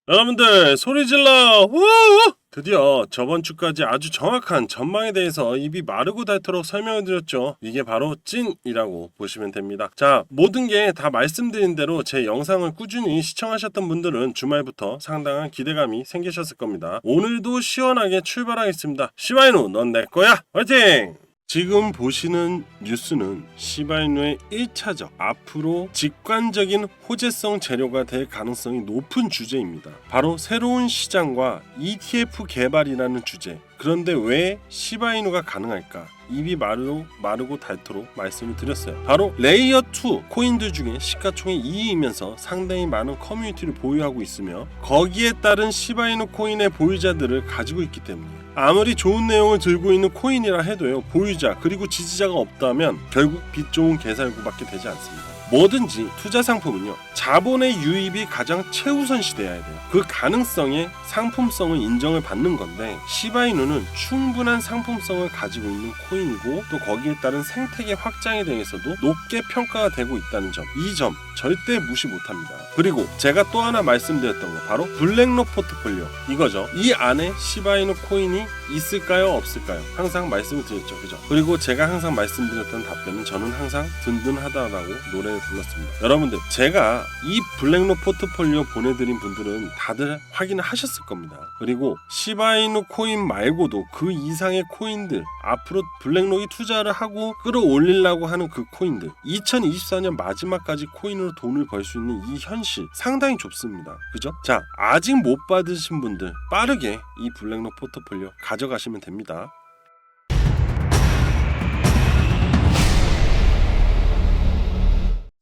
여러분들 소리 질러! 우우! 드디어 저번 주까지 아주 정확한 전망에 대해서 입이 마르고 닳도록 설명을 드렸죠. 이게 바로 찐이라고 보시면 됩니다. 자, 모든 게 다 말씀드린 대로 제 영상을 꾸준히 시청하셨던 분들은 주말부터 상당한 기대감이 생기셨을 겁니다. 오늘도 시원하게 출발하겠습니다. 시바이누 넌 내 거야! 화이팅! 지금 보시는 뉴스는 시바이누의 1차적 앞으로 직관적인 호재성 재료가 될 가능성이 높은 주제입니다. 바로 새로운 시장과 ETF 개발이라는 주제. 그런데 왜 시바이누가 가능할까? 입이 마르고 닳도록 말씀을 드렸어요. 바로 레이어 2 코인들 중에 시가총액 2위이면서 상당히 많은 커뮤니티를 보유하고 있으며 거기에 따른 시바이누 코인의 보유자들을 가지고 있기 때문이에요. 아무리 좋은 내용을 들고 있는 코인이라 해도요, 보유자 그리고 지지자가 없다면 결국 빚 좋은 개살구밖에 되지 않습니다. 뭐든지 투자 상품은요, 자본의 유입이 가장 최우선시돼야 돼요. 그 가능성에 상품성을 인정을 받는 건데, 시바이누는 충분한 상품성을 가지고 있는 코인이고 또 거기에 따른 생태계 확장에 대해서도 높게 평가가 되고 있다는 점, 이 점 절대 무시 못합니다. 그리고 제가 또 하나 말씀드렸던 거, 바로 블랙록 포트폴리오 이거죠. 이 안에 시바이누 코인이 있을까요, 없을까요? 항상 말씀을 드렸죠, 그죠? 그리고 제가 항상 말씀드렸던 답변은 저는 항상 든든하다라고 노래를 불렀습니다. 여러분들, 제가 이 블랙록 포트폴리오 보내드린 분들은 다들 확인을 하셨을 겁니다. 그리고 시바이누 코인 말고도 그 이상의 코인들, 앞으로 블랙록이 투자를 하고 끌어올리려고 하는 그 코인들, 2024년 마지막까지 코인으로 돈을 벌 수 있는 이 현실 상당히 좁습니다. 그죠? 자, 아직 못 받으신 분들 빠르게 이 블랙록 포트폴리오 가져가시면 됩니다.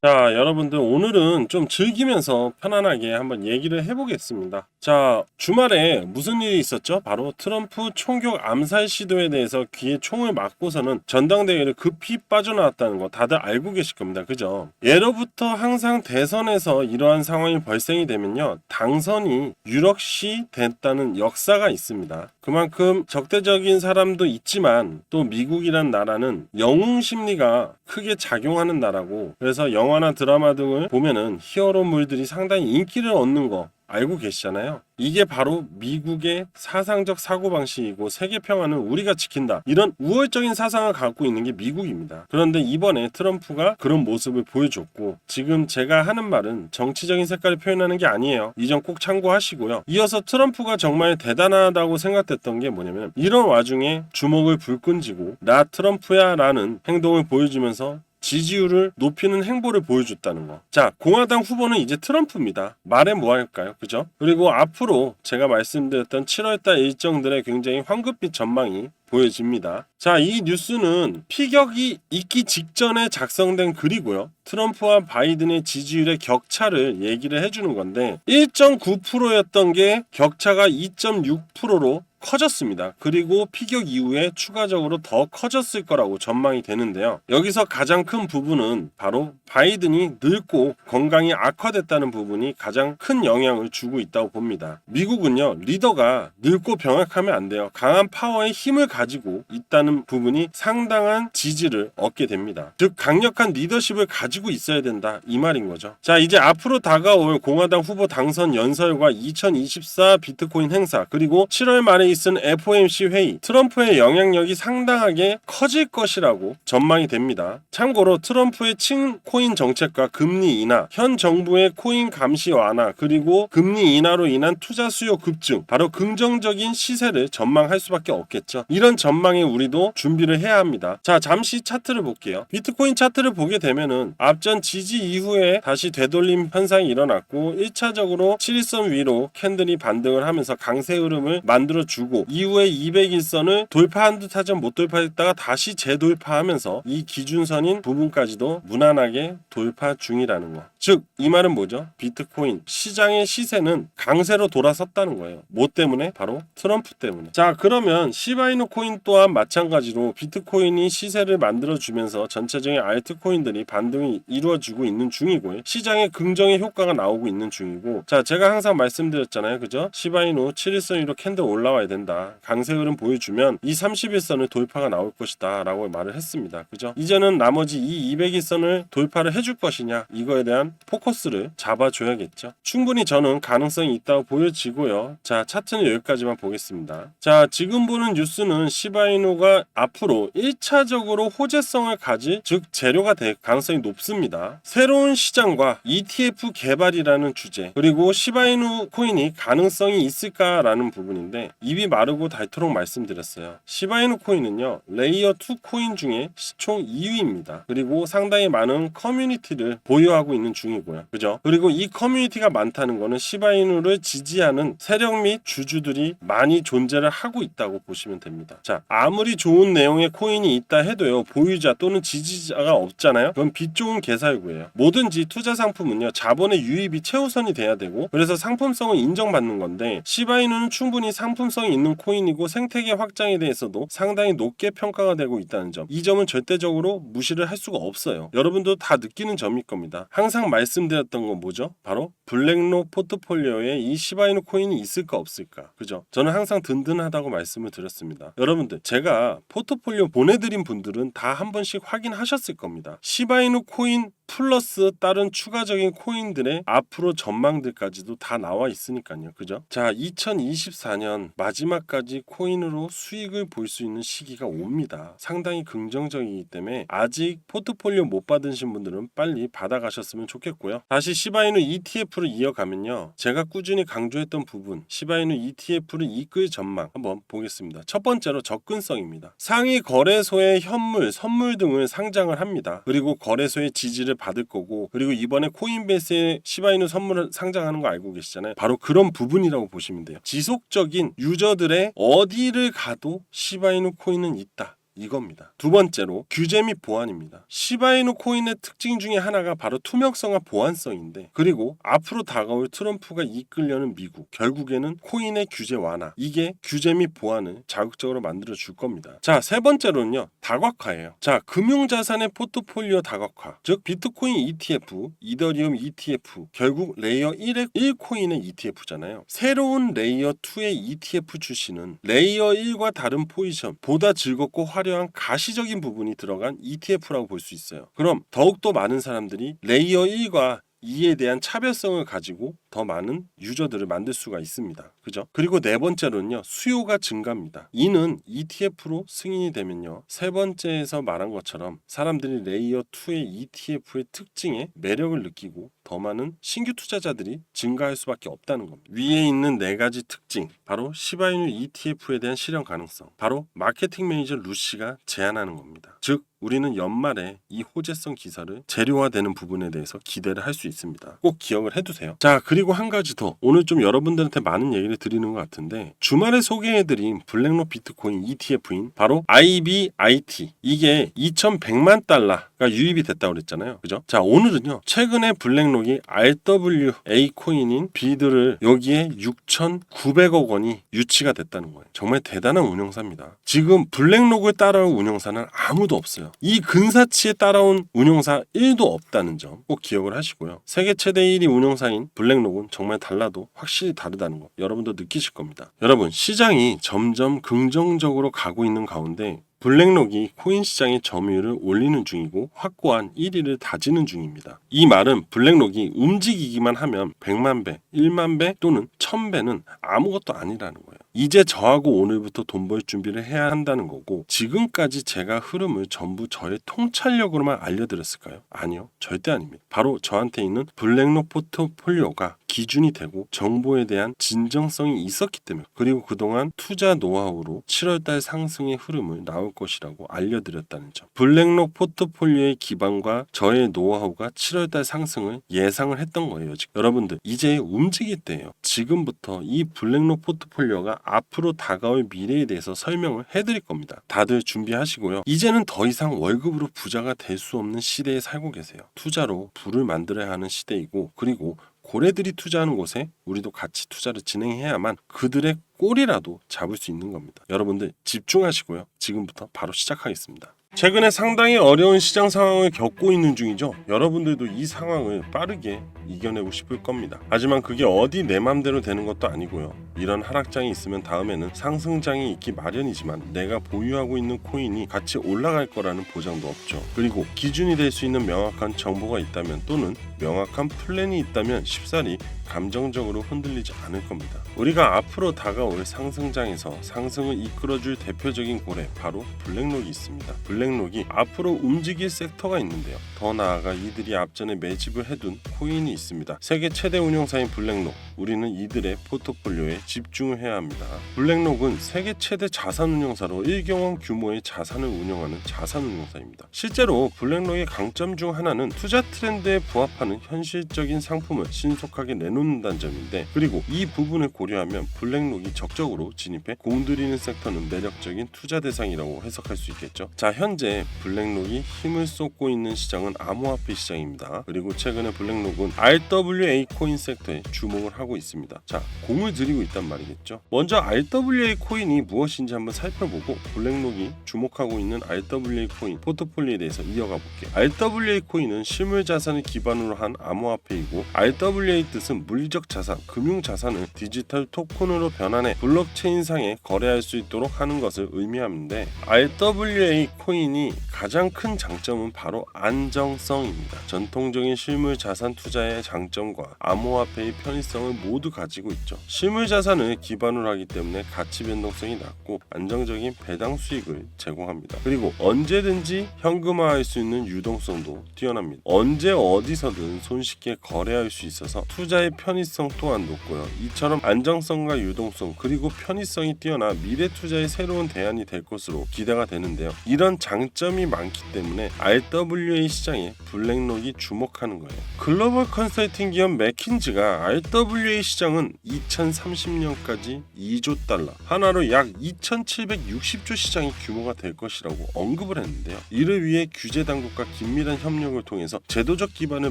자, 여러분들 오늘은 좀 즐기면서 편안하게 한번 얘기를 해보겠습니다. 자, 주말에 무슨 일이 있었죠? 바로 트럼프 총격 암살 시도에 대해서 귀에 총을 맞고서는 전당대회를 급히 빠져나왔다는 거 다들 알고 계실 겁니다. 그죠? 예로부터 항상 대선에서 이러한 상황이 발생이 되면요, 당선이 유력시 됐다는 역사가 있습니다. 그만큼 적대적인 사람도 있지만 또 미국이란 나라는 영웅 심리가 크게 작용하는 나라고, 그래서 영화나 드라마 등을 보면은 히어로물들이 상당히 인기를 얻는 거 알고 계시잖아요. 이게 바로 미국의 사상적 사고방식이고, 세계 평화는 우리가 지킨다, 이런 우월적인 사상을 갖고 있는 게 미국입니다. 그런데 이번에 트럼프가 그런 모습을 보여줬고, 지금 제가 하는 말은 정치적인 색깔을 표현하는 게 아니에요. 이 점 꼭 참고하시고요. 이어서 트럼프가 정말 대단하다고 생각됐던 게 뭐냐면, 이런 와중에 주먹을 불끈 쥐고 나 트럼프야 라는 행동을 보여주면서 지지율을 높이는 행보를 보여줬다는 거. 자, 공화당 후보는 이제 트럼프입니다. 말해 뭐 할까요? 그죠? 그리고 앞으로 제가 말씀드렸던 7월달 일정들의 굉장히 황급빛 전망이 보여집니다. 자, 이 뉴스는 피격이 있기 직전에 작성된 글이고요. 트럼프와 바이든의 지지율의 격차를 얘기를 해주는 건데, 1.9%였던 게 격차가 2.6%로 커졌습니다. 그리고 피격 이후에 추가적으로 더 커졌을 거라고 전망이 되는데요. 여기서 가장 큰 부분은 바로 바이든이 늙고 건강이 악화됐다는 부분이 가장 큰 영향을 주고 있다고 봅니다. 미국은요, 리더가 늙고 병약하면 안 돼요. 강한 파워의 힘을 가지고 있다는 부분이 상당한 지지를 얻게 됩니다. 즉, 강력한 리더십을 가지고 있어야 된다, 이 말인 거죠. 자, 이제 앞으로 다가올 공화당 후보 당선 연설과 2024 비트코인 행사, 그리고 7월 말에 있은 FOMC 회의, 트럼프의 영향력이 상당하게 커질 것이라고 전망이 됩니다. 참고로 트럼프의 친코인 정책과 금리 인하, 현 정부의 코인 감시 완화, 그리고 금리 인하로 인한 투자 수요 급증, 바로 긍정적인 시세를 전망할 수밖에 없겠죠. 이런 전망에 우리도 준비를 해야 합니다. 자, 잠시 차트를 볼게요. 비트코인 차트를 보게 되면은 앞전 지지 이후에 다시 되돌림 현상이 일어났고, 1차적으로 7일선 위로 캔들이 반등을 하면서 강세 흐름을 만들어주고, 이후에 200일선을 돌파한 듯 하지만 못 돌파했다가 다시 재돌파하면서 이 기준선인 부분까지도 무난하게 돌파 중이라는 거. 즉, 이 말은 뭐죠? 비트코인 시장의 시세는 강세로 돌아섰다는 거예요. 뭐 때문에? 바로 트럼프 때문에. 자, 그러면 시바이누 코인 또한 마찬가지로 비트코인이 시세를 만들어주면서 전체적인 알트코인들이 반등이 이루어지고 있는 중이고요. 시장에 긍정의 효과가 나오고 있는 중이고, 자, 제가 항상 말씀드렸잖아요. 그죠? 시바이누 7일선 위로 캔들 올라와야 된다. 강세 흐름 보여주면 이 30일선을 돌파가 나올 것이다 라고 말을 했습니다. 그죠? 이제는 나머지 이 200일선을 돌파를 해줄 것이냐, 이거에 대한 한번 포커스를 잡아줘야겠죠. 충분히 저는 가능성이 있다고 보여지고요. 자, 차트는 여기까지만 보겠습니다. 자, 지금 보는 뉴스는 시바이누가 앞으로 1차적으로 호재성을 가질, 즉 재료가 될 가능성이 높습니다. 새로운 시장과 ETF 개발이라는 주제, 그리고 시바이누 코인이 가능성이 있을까라는 부분인데, 입이 마르고 닳도록 말씀드렸어요. 시바이누 코인은요, 레이어 2 코인 중에 시총 2위입니다. 그리고 상당히 많은 커뮤니티를 보유하고 있는 중이고요. 그죠? 그리고 이 커뮤니티가 많다는 거는 시바이누를 지지하는 세력 및 주주들이 많이 존재를 하고 있다고 보시면 됩니다. 자, 아무리 좋은 내용의 코인이 있다 해도요, 보유자 또는 지지자가 없잖아요. 그건 빛 좋은 개살구예요. 뭐든지 투자 상품은요, 자본의 유입이 최우선이 돼야 되고, 그래서 상품성을 인정받는 건데, 시바이누는 충분히 상품성이 있는 코인이고 생태계 확장에 대해서도 상당히 높게 평가가 되고 있다는 점, 이 점은 절대적으로 무시를 할 수가 없어요. 여러분도 다 느끼는 점일 겁니다. 항상 말씀드렸던 건 뭐죠? 바로 블랙록 포트폴리오에 이 시바이누 코인이 있을까 없을까, 그죠? 저는 항상 든든하다고 말씀을 드렸습니다. 여러분들, 제가 포트폴리오 보내드린 분들은 다 한 번씩 확인하셨을 겁니다. 시바이누 코인 플러스 다른 추가적인 코인들의 앞으로 전망들까지도 다 나와 있으니까요. 그죠? 자, 2024년 마지막까지 코인으로 수익을 볼 수 있는 시기가 옵니다. 상당히 긍정적이기 때문에 아직 포트폴리오 못 받으신 분들은 빨리 받아가셨으면 좋겠고요. 다시 시바이누 ETF를 이어가면요, 제가 꾸준히 강조했던 부분, 시바이누 ETF를 이끌 전망 한번 보겠습니다. 첫 번째로 접근성입니다. 상위 거래소의 현물, 선물 등을 상장을 합니다. 그리고 거래소의 지지를 받을 거고, 그리고 이번에 코인베이스에 시바이누 선물을 상장하는 거 알고 계시잖아요. 바로 그런 부분이라고 보시면 돼요. 지속적인 유저들의 어디를 가도 시바이누 코인은 있다, 이겁니다. 두 번째로 규제 및 보안입니다. 시바이누 코인의 특징 중에 하나가 바로 투명성과 보안성인데, 그리고 앞으로 다가올 트럼프가 이끌려는 미국, 결국에는 코인의 규제 완화, 이게 규제 및 보안을 자극적으로 만들어 줄 겁니다. 자, 세 번째로는요, 다각화예요. 자, 금융자산의 포트폴리오 다각화, 즉 비트코인 ETF, 이더리움 ETF, 결국 레이어 1의 1코인의 ETF잖아요. 새로운 레이어 2의 ETF 출시는 레이어 1과 다른 포지션, 보다 즐겁고 화려한 가시적인 부분이 들어간 ETF라고 볼 수 있어요. 그럼 더욱더 많은 사람들이 레이어 1과 2에 대한 차별성을 가지고 더 많은 유저들을 만들 수가 있습니다. 그죠? 그리고 네 번째로는요, 수요가 증가합니다. 이는 ETF로 승인이 되면요, 세 번째에서 말한 것처럼 사람들이 레이어 2의 ETF의 특징에 매력을 느끼고 더 많은 신규 투자자들이 증가할 수밖에 없다는 겁니다. 위에 있는 네 가지 특징, 바로 시바이누 ETF에 대한 실현 가능성, 바로 마케팅 매니저 루시가 제안하는 겁니다. 즉, 우리는 연말에 이 호재성 기사를 재료화되는 부분에 대해서 기대를 할 수 있습니다. 꼭 기억을 해두세요. 자, 그리고 한 가지 더, 오늘 좀 여러분들한테 많은 얘기를 드리는 것 같은데, 주말에 소개해드린 블랙록 비트코인 ETF인 바로 IBIT, 이게 2100만 달러가 유입이 됐다고 그랬잖아요. 그죠? 자, 오늘은요, 최근에 블랙록이 RWA 코인인 비드를 여기에 6,900억 원이 유치가 됐다는 거예요. 정말 대단한 운용사입니다. 지금 블랙록을 따라온 운용사는 아무도 없어요. 이 근사치에 따라온 운용사 1도 없다는 점 꼭 기억을 하시고요. 세계 최대 1위 운용사인 블랙록은 정말 달라도 확실히 다르다는 거 여러분도 느끼실 겁니다. 여러분, 시장이 점점 긍정적으로 가고 있는 가운데 블랙록이 코인 시장의 점유율을 올리는 중이고 확고한 1위를 다지는 중입니다. 이 말은 블랙록이 움직이기만 하면 100만 배, 1만 배 또는 1000배는 아무것도 아니라는 거예요. 이제 저하고 오늘부터 돈 벌 준비를 해야 한다는 거고, 지금까지 제가 흐름을 전부 저의 통찰력으로만 알려드렸을까요? 아니요, 절대 아닙니다. 바로 저한테 있는 블랙록 포트폴리오가 기준이 되고 정보에 대한 진정성이 있었기 때문에, 그리고 그동안 투자 노하우로 7월달 상승의 흐름을 나올 것이라고 알려드렸다는 점, 블랙록 포트폴리오의 기반과 저의 노하우가 7월달 상승을 예상을 했던 거예요. 지금 여러분들, 이제 움직일 때예요. 지금부터 이 블랙록 포트폴리오가 앞으로 다가올 미래에 대해서 설명을 해드릴 겁니다. 다들 준비하시고요. 이제는 더 이상 월급으로 부자가 될 수 없는 시대에 살고 계세요. 투자로 부를 만들어야 하는 시대이고, 그리고 고래들이 투자하는 곳에 우리도 같이 투자를 진행해야만 그들의 꼬리라도 잡을 수 있는 겁니다. 여러분들 집중하시고요. 지금부터 바로 시작하겠습니다. 최근에 상당히 어려운 시장 상황을 겪고 있는 중이죠. 여러분들도 이 상황을 빠르게 이겨내고 싶을 겁니다. 하지만 그게 어디 내 맘대로 되는 것도 아니고요. 이런 하락장이 있으면 다음에는 상승장이 있기 마련이지만 내가 보유하고 있는 코인이 같이 올라갈 거라는 보장도 없죠. 그리고 기준이 될 수 있는 명확한 정보가 있다면 또는 명확한 플랜이 있다면 쉽사리 감정적으로 흔들리지 않을 겁니다. 우리가 앞으로 다가올 상승장에서 상승을 이끌어줄 대표적인 고래 바로 블랙록이 있습니다. 블랙록이 앞으로 움직일 섹터가 있는데요. 더 나아가 이들이 앞전에 매집을 해둔 코인이 있습니다. 세계 최대 운용사인 블랙록, 우리는 이들의 포트폴리오에 집중을 해야 합니다. 블랙록은 세계 최대 자산 운용사로 1경원 규모의 자산을 운영하는 자산 운용사입니다. 실제로 블랙록의 강점 중 하나는 투자 트렌드에 부합하는 현실적인 상품을 신속하게 내놓는다는 점인데, 그리고 이 부분을 고려하면 블랙록이 적극적으로 진입해 공들이는 섹터는 매력적인 투자 대상이라고 해석할 수 있겠죠. 자, 현재 블랙록이 힘을 쏟고 있는 시장은 암호화폐 시장입니다. 그리고 최근에 블랙록은 RWA 코인 섹터에 주목을 하고 있습니다. 자, 공을 들이고 있단 말이겠죠. 먼저 RWA 코인이 무엇인지 한번 살펴보고 블랙록이 주목하고 있는 RWA 코인 포트폴리오에 대해서 이어가 볼게요. RWA 코인은 실물 자산을 기반으로 한 암호화폐이고, RWA 뜻은 물리적 자산, 금융 자산을 디지털 토큰으로 변환해 블록체인상에 거래할 수 있도록 하는 것을 의미하는데, RWA 코인이 가장 큰 장점은 바로 안정성입니다. 전통적인 실물 자산 투자의 장점과 암호화폐의 편의성을 모두 가지고 있죠. 실물 자산을 기반으로 하기 때문에 가치 변동성이 낮고 안정적인 배당 수익을 제공합니다. 그리고 언제든지 현금화할 수 있는 유동성도 뛰어납니다. 언제 어디서든 손쉽게 거래할 수 있어서 투자의 편의성 또한 높고요. 이처럼 안정성과 유동성 그리고 편의성이 뛰어나 미래 투자의 새로운 대안이 될 것으로 기대가 되는데요. 이런 장점이 많기 때문에 RWA 시장에 블랙록이 주목하는 거예요. 글로벌 컨설팅 기업 맥킨지가 RWA 시장은 2030년까지 2조 달러, 하나로 약 2,760조 시장이 규모가 될 것이라고 언급을 했는데요. 이를 위해 규제 당국과 긴밀한 협력을 통해서 제도적 기반을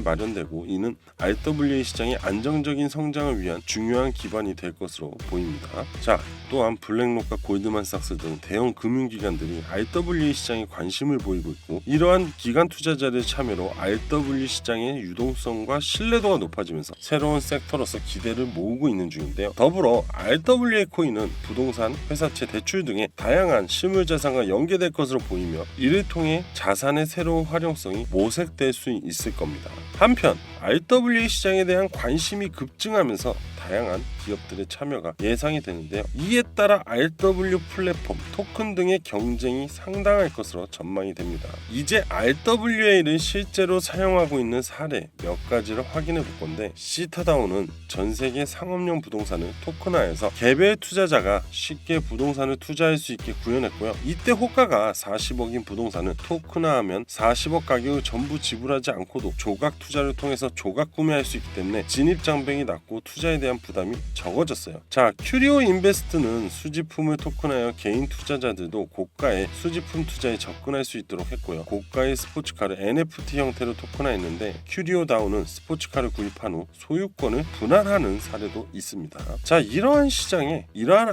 마련되고, 이는 RWA 시장의 안정적인 성장을 위한 중요한 기반이 될 것으로 보입니다. 자, 또한 블랙록과 골드만삭스 등 대형 금융기관들이 RWA 시장에 관심을 보이고 있고, 이러한 기관 투자자들의 참여로 RWA 시장의 유동성과 신뢰도가 높아지면서 새로운 섹터로서 기대를 모으고 있는 중인데요. 더불어 RWA 코인은 부동산, 회사채, 대출 등의 다양한 실물자산과 연계될 것으로 보이며, 이를 통해 자산의 새로운 활용성이 모색될 수 있을 겁니다. 한편 RWA 시장에 대한 관심이 급증하면서 다양한 기업들의 참여가 예상이 되는데요. 이에 따라 RW 플랫폼, 토큰 등의 경쟁이 상당할 것으로 전망이 됩니다. 이제 RWA를 실제로 사용하고 있는 사례 몇 가지를 확인해 볼 건데, 시타다운은 전 세계 상업용 부동산을 토큰화해서 개별 투자자가 쉽게 부동산을 투자할 수 있게 구현했고요. 이때 호가가 40억인 부동산은 토큰화하면 40억 가격을 전부 지불하지 않고도 조각 투자를 통해서 조각 구매할 수 있기 때문에 진입 장벽이 낮고 투자에 대한 부담이 적어졌어요. 자, 큐리오 인베스트는 수집품을 토큰하여 개인 투자자들도 고가의 수집품 투자에 접근할 수 있도록 했고요. 고가의 스포츠카를 NFT 형태로 토큰화했는데, 큐리오 다운은 스포츠카를 구입한 후 소유권을 분할하는 사례도 있습니다. 자, 이러한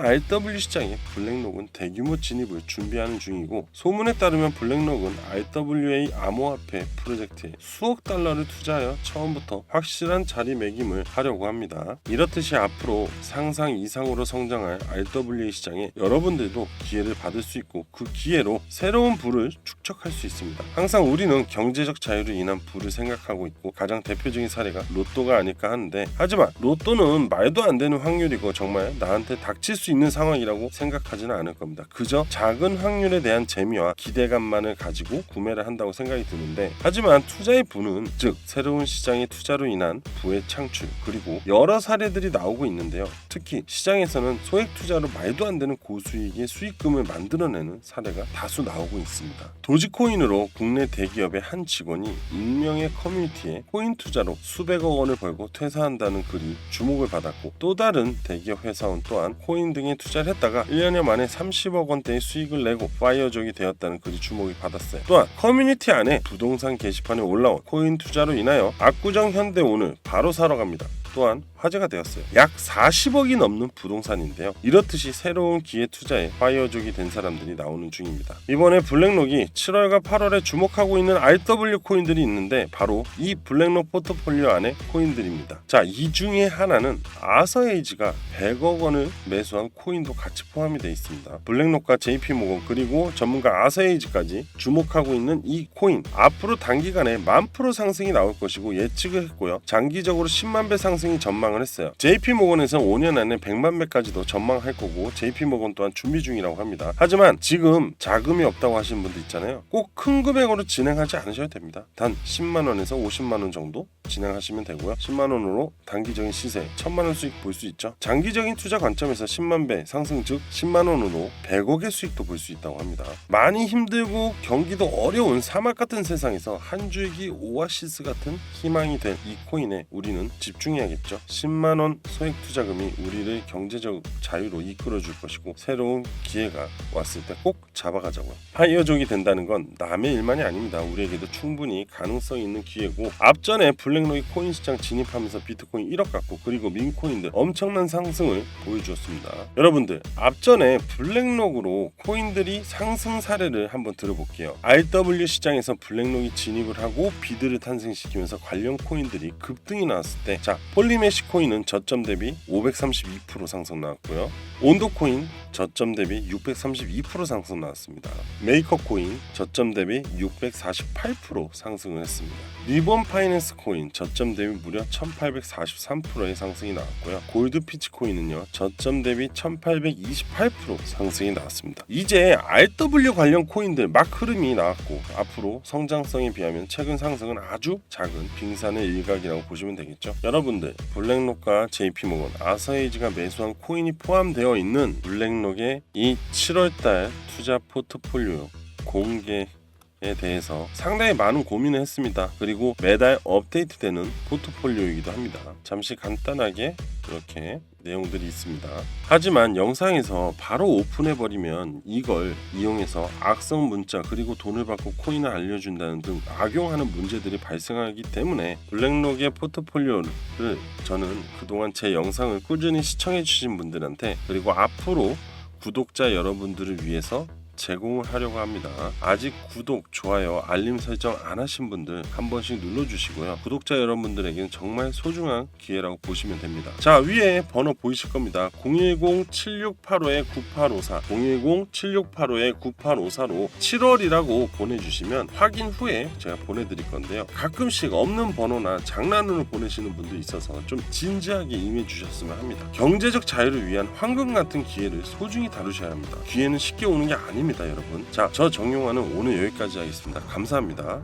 RW 시장에 블랙록은 대규모 진입을 준비하는 중이고, 소문에 따르면 블랙록은 RWA 암호화폐 프로젝트에 수억 달러를 투자하여 처음부터 확실한 자리매김을 하려고 합니다. 이렇듯이 앞으로 상상 이상으로 성장할 RWA 시장에 여러분들도 기회를 받을 수 있고, 그 기회로 새로운 부를 축적할 수 있습니다. 항상 우리는 경제적 자유로 인한 부를 생각하고 있고, 가장 대표적인 사례가 로또가 아닐까 하는데, 하지만 로또는 말도 안 되는 확률이고 정말 나한테 닥칠 수 있는 상황이라고 생각하지는 않을 겁니다. 그저 작은 확률에 대한 재미와 기대감만을 가지고 구매를 한다고 생각이 드는데, 하지만 투자의 부는, 즉 새로운 시장의 투자로 인한 부의 창출, 그리고 여러 사례들이 나오고 있는데요. 특히 시장에서는 소액 투자로 말도 안 되는 고수익의 수익금을 만들어내는 사례가 다수 나오고 있습니다. 도지코인으로 국내 대기업의 한 직원이 익명의 커뮤니티에 코인 투자로 수백억 원을 벌고 퇴사한다는 글이 주목을 받았고, 또 다른 대기업 회사원 또한 코인 등에 투자를 했다가 1년여 만에 30억 원대의 수익을 내고 파이어족이 되었다는 글이 주목을 받았어요. 또한 커뮤니티 안에 부동산 게시판에 올라온 코인 투자로 인하여 압구정 현대온을 바로 사러 갑니다. 또한 화제가 되었어요. 약 40억이 넘는 부동산인데요. 이렇듯이 새로운 기회 투자에 파이어족이 된 사람들이 나오는 중입니다. 이번에 블랙록이 7월과 8월에 주목하고 있는 RW 코인들이 있는데 바로 이 블랙록 포트폴리오 안에 코인들입니다. 자, 이 중에 하나는 아서에이지가 100억 원을 매수한 코인도 같이 포함이 되어 있습니다. 블랙록과 JP모건 그리고 전문가 아서에이지까지 주목하고 있는 이 코인, 앞으로 단기간에 10,000% 상승이 나올 것이고 예측을 했고요. 장기적으로 10만 배 상승이 전망을 했어요. JP모건에서 5년 안에 100만 배까지도 전망할 거고 JP모건 또한 준비 중이라고 합니다. 하지만 지금 자금이 없다고 하시는 분들 있잖아요. 꼭 큰 금액으로 진행하지 않으셔도 됩니다. 단 10만 원에서 50만 원 정도 진행하시면 되고요. 10만 원으로 단기적인 시세 1000만 원 수익 볼 수 있죠. 장기적인 투자 관점에서 10만 배 상승, 즉 10만 원으로 100억의 수익도 볼 수 있다고 합니다. 많이 힘들고 경기도 어려운 사막 같은 세상에서 한 줄기 오아시스 같은 희망이 될 이 코인에 우리는 집중해야겠죠. 10만 원 소액 투자금이 우리를 경제적 자유로 이끌어 줄 것이고 새로운 기회가 왔을 때 꼭 잡아가자고요. 파이어족이 된다는 건 남의 일만이 아닙니다. 우리에게도 충분히 가능성이 있는 기회고, 앞전에 블랙록이 코인 시장 진입하면서 비트코인 1억 갖고 그리고 민코인들 엄청난 상승을 보여주었습니다. 여러분들, 앞전에 블랙록으로 코인들이 상승 사례를 한번 들어볼게요. RW 시장에서 블랙록이 진입을 하고 비드를 탄생시키면서 관련 코인들이 급등이 나왔을 때, 자, 폴리메시 코인은 저점 대비 532% 상승 나왔고요. 온도코인 저점 대비 632% 상승 나왔습니다. 메이커 코인 저점 대비 648% 상승을 했습니다. 리본 파이낸스 코인 저점 대비 무려 1843%의 상승이 나왔고요. 골드 피치 코인은요 저점 대비 1828% 상승이 나왔습니다. 이제 RW 관련 코인들 막 흐름이 나왔고 앞으로 성장성에 비하면 최근 상승은 아주 작은 빙산의 일각이라고 보시면 되겠죠. 여러분들, 블랙록과 JP모건, 아서에이지가 매수한 코인이 포함되어 있는 블랙록의 이 7월달 투자 포트폴리오 공개에 대해서 상당히 많은 고민을 했습니다. 그리고 매달 업데이트되는 포트폴리오이기도 합니다. 잠시 간단하게 이렇게 내용들이 있습니다. 하지만 영상에서 바로 오픈해버리면 이걸 이용해서 악성 문자 그리고 돈을 받고 코인을 알려준다는 등 악용하는 문제들이 발생하기 때문에 블랙록의 포트폴리오를 저는 그동안 제 영상을 꾸준히 시청해주신 분들한테 그리고 앞으로 구독자 여러분들을 위해서 제공을 하려고 합니다. 아직 구독, 좋아요, 알림 설정 안 하신 분들 한 번씩 눌러주시고요. 구독자 여러분들에게는 정말 소중한 기회라고 보시면 됩니다. 자, 위에 번호 보이실 겁니다. 010-7685-9854 010-7685-9854로 7월이라고 보내주시면 확인 후에 제가 보내드릴 건데요. 가끔씩 없는 번호나 장난으로 보내시는 분도 있어서 좀 진지하게 임해주셨으면 합니다. 경제적 자유를 위한 황금 같은 기회를 소중히 다루셔야 합니다. 기회는 쉽게 오는 게 아닙니다, 여러분. 자, 저 정용화는 오늘 여기까지 하겠습니다. 감사합니다.